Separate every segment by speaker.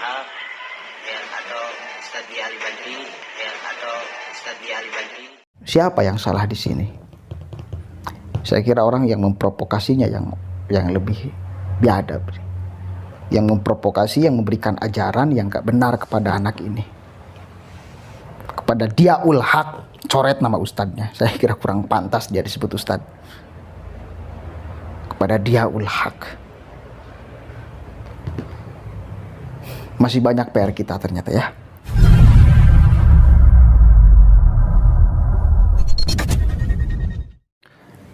Speaker 1: Uhab ya, atau Ustadz Ali Badri ya, atau Ustadz Ali Badri.
Speaker 2: Siapa yang salah di sini? Saya kira orang yang memprovokasinya yang lebih biadab, yang memprovokasi, yang memberikan ajaran yang gak benar kepada anak ini, kepada Diaul Haq. Coret nama ustadznya, saya kira kurang pantas dia disebut ustadz. Kepada Diaul Haq. Masih banyak PR kita ternyata ya.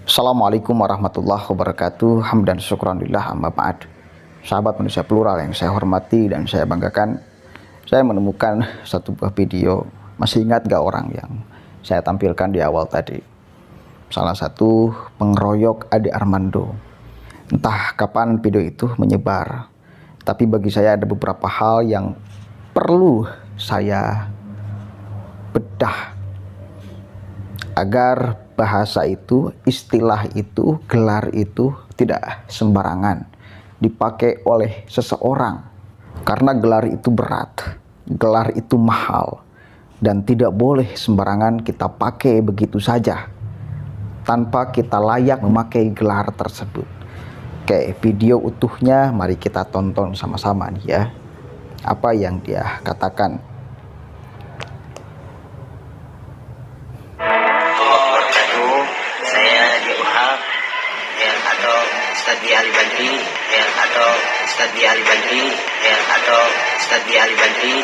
Speaker 2: Assalamualaikum warahmatullahi wabarakatuh. Hamdan syukranillah amma ba'd. Sahabat manusia plural yang saya hormati dan saya banggakan, saya menemukan satu buah video. Masih ingat gak orang yang saya tampilkan di awal tadi? Salah satu pengeroyok Ade Armando. Entah kapan video itu menyebar, tapi bagi saya ada beberapa hal yang perlu saya bedah agar bahasa itu, istilah itu, gelar itu tidak sembarangan dipakai oleh seseorang. Karena gelar itu berat, gelar itu mahal, dan tidak boleh sembarangan kita pakai begitu saja tanpa kita layak memakai gelar tersebut. Oke, video utuhnya mari kita tonton sama-sama nih ya, apa yang dia katakan.
Speaker 1: Saya di Uhab ya, atau Ustadz Ali Badri ya, atau Ustadz Ali Badri ya, atau Ustadz Ali Badri.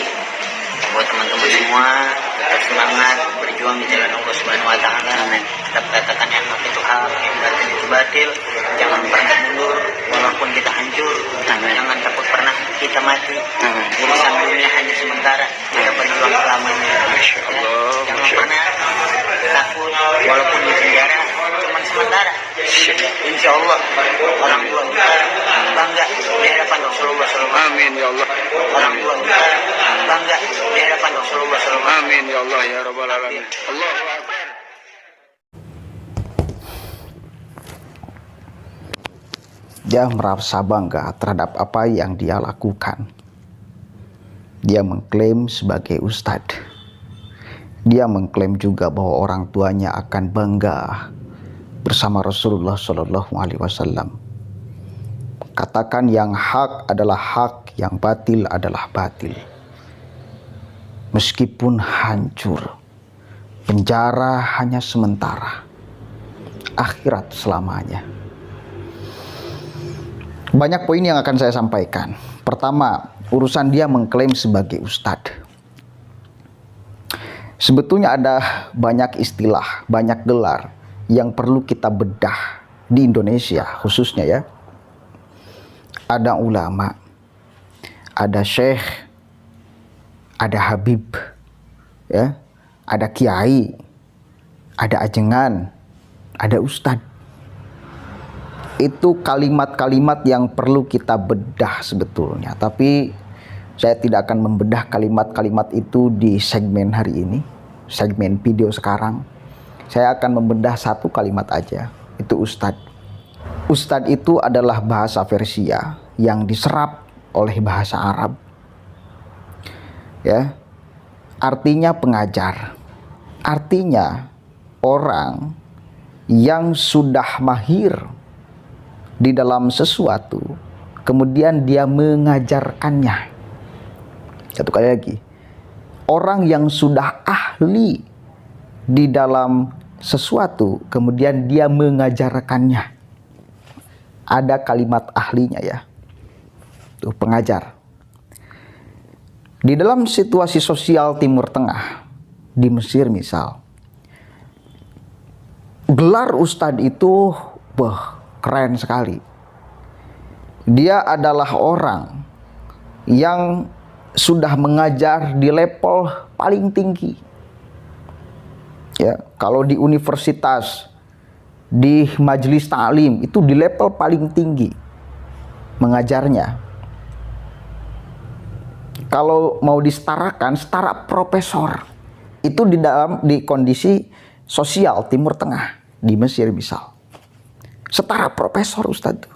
Speaker 1: Buat teman-teman semua, tetap semangat berjuang di jalan Allah Subhanahu wa Ta'ala. Tetap katakan yang hak itu hak, yang batil itu batil. Jangan pernah mundur walaupun kita hancur. Jangan takut pernah kita mati. Urusan dunia hanya sementara, kita berjuang selamanya. Jangan pernah takut walaupun di penjara, cuma sementara. Insya Allah orang tua kita bangga di hadapan Rasulullah SAW.
Speaker 3: Amin ya Allah.
Speaker 1: Orang tua kita bangga di hadapan Rasulullah SAW.
Speaker 3: Amin ya Allah ya Rabbal Alamin. Allahu Akbar.
Speaker 2: Dia merasa bangga terhadap apa yang dia lakukan. Dia mengklaim sebagai ustadz. Dia mengklaim juga bahwa orang tuanya akan bangga bersama Rasulullah SAW. Katakan yang hak adalah hak, yang batil adalah batil. Meskipun hancur, penjara hanya sementara, akhirat selamanya. Banyak poin yang akan saya sampaikan. Pertama, urusan dia mengklaim sebagai ustadz. Sebetulnya ada banyak istilah, banyak gelar yang perlu kita bedah di Indonesia khususnya ya. Ada ulama, ada syekh, ada habib, ya, ada kiai, ada ajengan, ada ustadz. Itu kalimat-kalimat yang perlu kita bedah sebetulnya. Tapi saya tidak akan membedah kalimat-kalimat itu di segmen hari ini, segmen video sekarang. Saya akan membedah satu kalimat aja, itu ustadz. Ustadz itu adalah bahasa Persia yang diserap oleh bahasa Arab. Ya, artinya pengajar. Artinya orang yang sudah mahir di dalam sesuatu, kemudian dia mengajarkannya. Satu kali lagi, orang yang sudah ahli di dalam sesuatu, kemudian dia mengajarkannya. Ada kalimat ahlinya ya, tuh pengajar. Di dalam situasi sosial Timur Tengah, di Mesir misal, gelar ustadz itu keren sekali. Dia adalah orang yang sudah mengajar di level paling tinggi. Ya, kalau di universitas, di majelis ta'lim itu di level paling tinggi mengajarnya. Kalau mau disetarakan, setara profesor. Itu di kondisi sosial Timur Tengah, di Mesir misal. Setara profesor ustadz.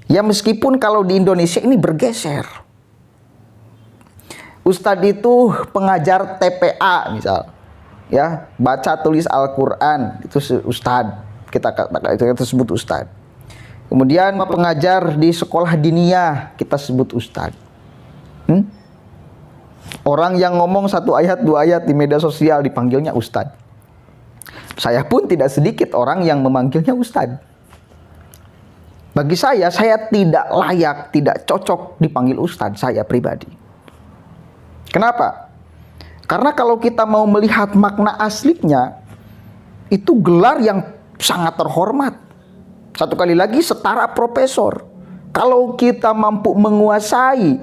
Speaker 2: Ya meskipun kalau di Indonesia ini bergeser. Ustadz itu pengajar TPA misal, ya, baca tulis Al-Quran, itu ustadz, kita sebut ustadz. Kemudian pengajar di sekolah diniyah, kita sebut ustadz. Orang yang ngomong 1 ayat 2 ayat di media sosial dipanggilnya ustadz. Saya pun tidak sedikit orang yang memanggilnya ustadz. Bagi saya tidak layak, tidak cocok dipanggil ustadz, saya pribadi. Kenapa? Karena kalau kita mau melihat makna aslinya, itu gelar yang sangat terhormat. Satu kali lagi, setara profesor. Kalau kita mampu menguasai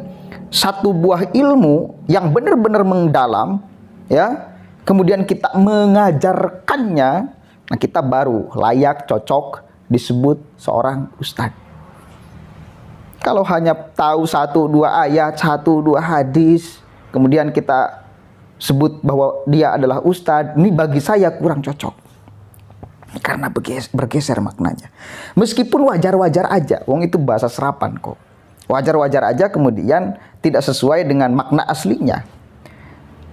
Speaker 2: satu buah ilmu yang benar-benar mendalam, ya, kemudian kita mengajarkannya, nah kita baru layak, cocok disebut seorang ustadz. Kalau hanya tahu 1-2 ayat, 1-2 hadis, kemudian kita sebut bahwa dia adalah ustadz, ini bagi saya kurang cocok. Karena bergeser maknanya. Meskipun wajar-wajar aja, wong itu bahasa serapan kok. Wajar-wajar aja kemudian tidak sesuai dengan makna aslinya.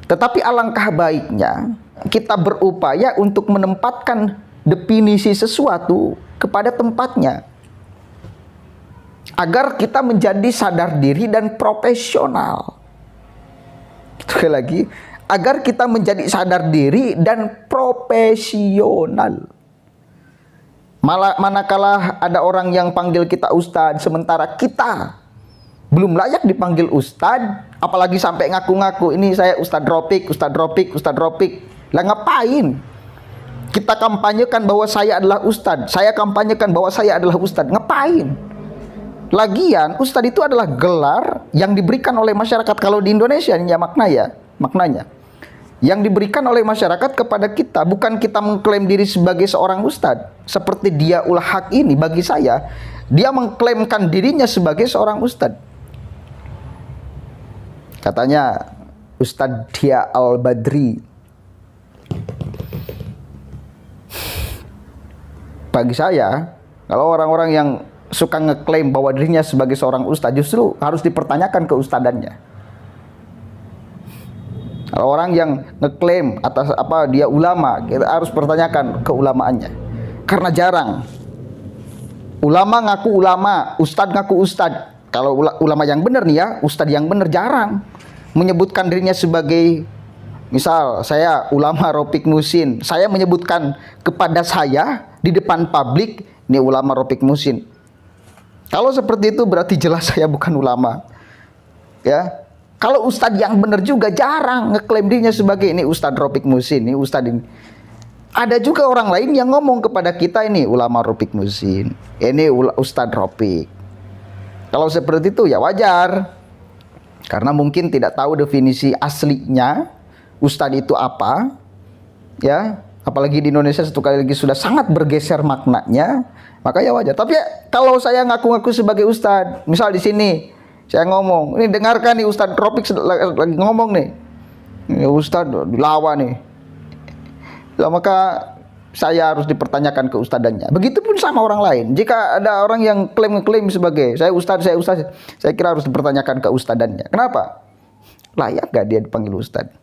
Speaker 2: Tetapi alangkah baiknya kita berupaya untuk menempatkan definisi sesuatu kepada tempatnya. Agar kita menjadi sadar diri dan profesional. Sekali lagi, agar kita menjadi sadar diri dan profesional. Manakala ada orang yang panggil kita ustadz, sementara kita belum layak dipanggil ustadz, apalagi sampai ngaku-ngaku, ini saya Ustadz Ropik, Ustadz Ropik, Ustadz Ropik. Lah ngapain? Kita kampanyekan bahwa saya adalah ustadz, saya kampanyekan bahwa saya adalah ustadz. Ngapain? Lagian, ustadz itu adalah gelar yang diberikan oleh masyarakat. Kalau di Indonesia ini ya maknanya. Yang diberikan oleh masyarakat kepada kita, bukan kita mengklaim diri sebagai seorang ustadz. Seperti Diaul Haq ini, bagi saya, dia mengklaimkan dirinya sebagai seorang ustadz. Katanya Ustadz Dia Al-Badri. Bagi saya, kalau orang-orang yang suka ngeklaim bahwa dirinya sebagai seorang ustadz, justru harus dipertanyakan keustadannya. Kalau orang yang ngeklaim atas apa dia ulama, kita harus pertanyakan keulamaannya. Karena jarang ulama ngaku ulama, ustadz ngaku ustadz. Kalau ulama yang benar nih ya, ustadz yang benar jarang menyebutkan dirinya sebagai, misal saya ulama Ropik Musin, saya menyebutkan kepada saya di depan publik, ini ulama Ropik Musin. Kalau seperti itu berarti jelas saya bukan ulama. Ya. Kalau ustadz yang benar juga jarang ngeklaim dirinya sebagai ini Ustadz Ropik Musin, ini ustadz ini. Ada juga orang lain yang ngomong kepada kita, ini ulama Ropik Musin, ini Ustadz Ropik. Kalau seperti itu ya wajar. Karena mungkin tidak tahu definisi aslinya ustadz itu apa. Ya, apalagi di Indonesia satu kali lagi sudah sangat bergeser maknanya, maka ya wajar. Tapi ya, kalau saya ngaku-ngaku sebagai ustadz, misal di sini saya ngomong, ini dengarkan nih Ustadz Ropik lagi ngomong nih, ini Ustadz dilawan nih, ya, maka saya harus dipertanyakan keustadannya. Begitupun sama orang lain. Jika ada orang yang klaim sebagai saya ustadz, saya kira harus dipertanyakan keustadannya. Kenapa? Layak gak dia dipanggil ustadz?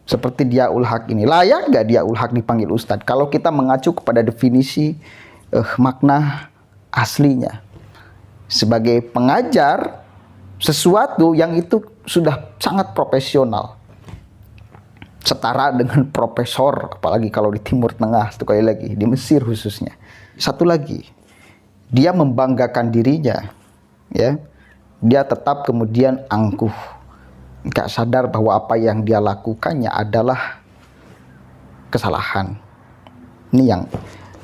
Speaker 2: Seperti Diaul Haq ini, layak gak Diaul Haq dipanggil ustadz? Kalau kita mengacu kepada definisi makna aslinya sebagai pengajar sesuatu yang itu sudah sangat profesional, setara dengan profesor, apalagi kalau di Timur Tengah, satu kali lagi di Mesir khususnya. Satu lagi, dia membanggakan dirinya, ya, dia tetap kemudian angkuh, nggak sadar bahwa apa yang dia lakukannya adalah kesalahan. Ini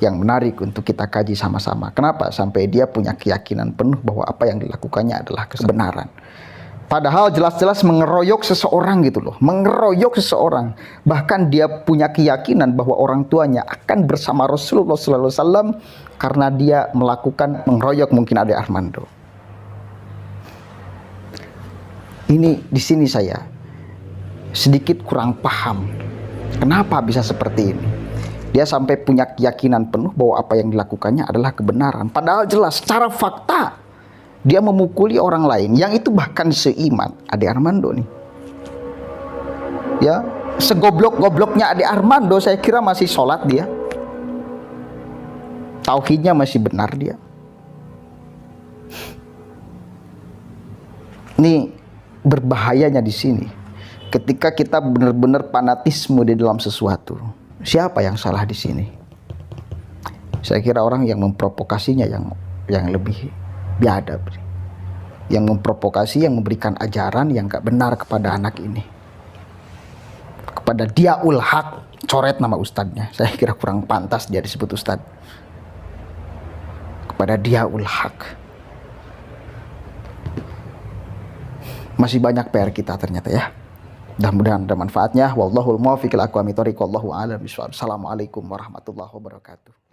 Speaker 2: yang menarik untuk kita kaji sama-sama. Kenapa? Sampai dia punya keyakinan penuh bahwa apa yang dilakukannya adalah kebenaran. Padahal jelas-jelas mengeroyok seseorang gitu loh. Mengeroyok seseorang. Bahkan dia punya keyakinan bahwa orang tuanya akan bersama Rasulullah SAW karena dia melakukan mengeroyok mungkin Ade Armando. Ini di sini saya sedikit kurang paham. Kenapa bisa seperti ini? Dia sampai punya keyakinan penuh bahwa apa yang dilakukannya adalah kebenaran. Padahal jelas secara fakta dia memukuli orang lain yang itu bahkan seiman. Ade Armando nih. Ya, segoblok-gobloknya Ade Armando saya kira masih sholat dia. Tauhidnya masih benar dia. Ini berbahayanya di sini. Ketika kita benar-benar fanatisme di dalam sesuatu. Siapa yang salah di sini? Saya kira orang yang memprovokasinya yang lebih biadab. Yang memprovokasi, yang memberikan ajaran yang gak benar kepada anak ini. Kepada Diaul Haq, coret nama ustadznya. Saya kira kurang pantas dia disebut ustadz. Kepada Diaul Haq. Masih banyak PR kita ternyata ya. Mudah-mudahan ada manfaatnya. Wallahul muwaffiq ila aqwamit thoriq. Wallahu a'lam bishawab. Assalamualaikum warahmatullahi wabarakatuh.